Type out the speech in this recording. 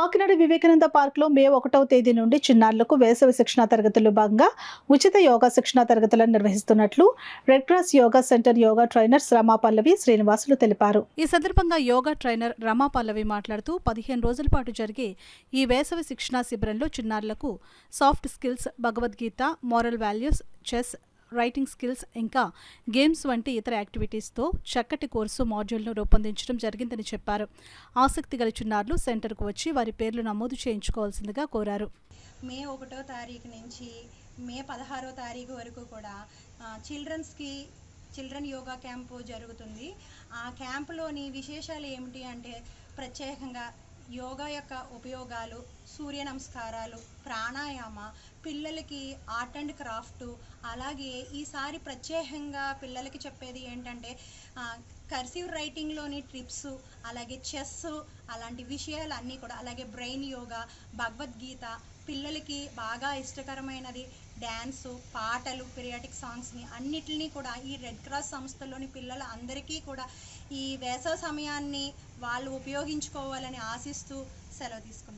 కాకినాడ వివేకానంద పార్క్లో మే 1వ తేదీ నుండి చిన్నారులకు వేసవి శిక్షణా తరగతుల్లో భాగంగా ఉచిత యోగా శిక్షణా తరగతులను నిర్వహిస్తున్నట్లు red cross yoga centre yoga trainers Rama Pallavi Srinivasulu తెలిపారు. ఈ సందర్భంగా యోగా ట్రైనర్ రమా పల్లవి మాట్లాడుతూ 15 రోజుల పాటు జరిగే ఈ వేసవి శిక్షణా శిబిరంలో చిన్నారులకు soft skills, Bhagavad Gita, moral values, chess, writing skills ఇంకా గేమ్స్ వంటి ఇతర యాక్టివిటీస్తో చక్కటి కోర్సు మాడ్యూల్ను రూపొందించడం జరిగిందని చెప్పారు. ఆసక్తి గల చిన్నారులు సెంటర్కు వచ్చి వారి పేర్లు నమోదు చేయించుకోవాల్సిందిగా కోరారు. మే 1వ తారీఖు నుంచి మే 16వ తారీఖు వరకు కూడా చిల్డ్రన్ యోగా క్యాంపు జరుగుతుంది. ఆ క్యాంపులోని విశేషాలు ఏమిటి అంటే ప్రత్యేకంగా యోగా యొక్క ఉపయోగాలు, సూర్య నమస్కారాలు, ప్రాణాయామ, పిల్లలకి ఆర్ట్ అండ్ క్రాఫ్ట్, అలాగే ఈసారి ప్రత్యేకంగా పిల్లలకి చెప్పేది ఏంటంటే కర్సివ్ రైటింగ్లోని ట్రిప్స్, అలాగే చెస్, అలాంటి విషయాలన్నీ కూడా, అలాగే బ్రెయిన్ యోగా, భగవద్గీత, పిల్లలకి బాగా ఇష్టకరమైనది డ్యాన్సు, పాటలు, పీరియాడిక్ సాంగ్స్ని అన్నిటినీ కూడా ఈ రెడ్ క్రాస్ సంస్థలోని పిల్లల అందరికీ కూడా ఈ వేసవి సమయాన్ని వాళ్ళు ఉపయోగించుకోవాలని ఆశిస్తూ సెలవు తీసుకుంటున్నాను.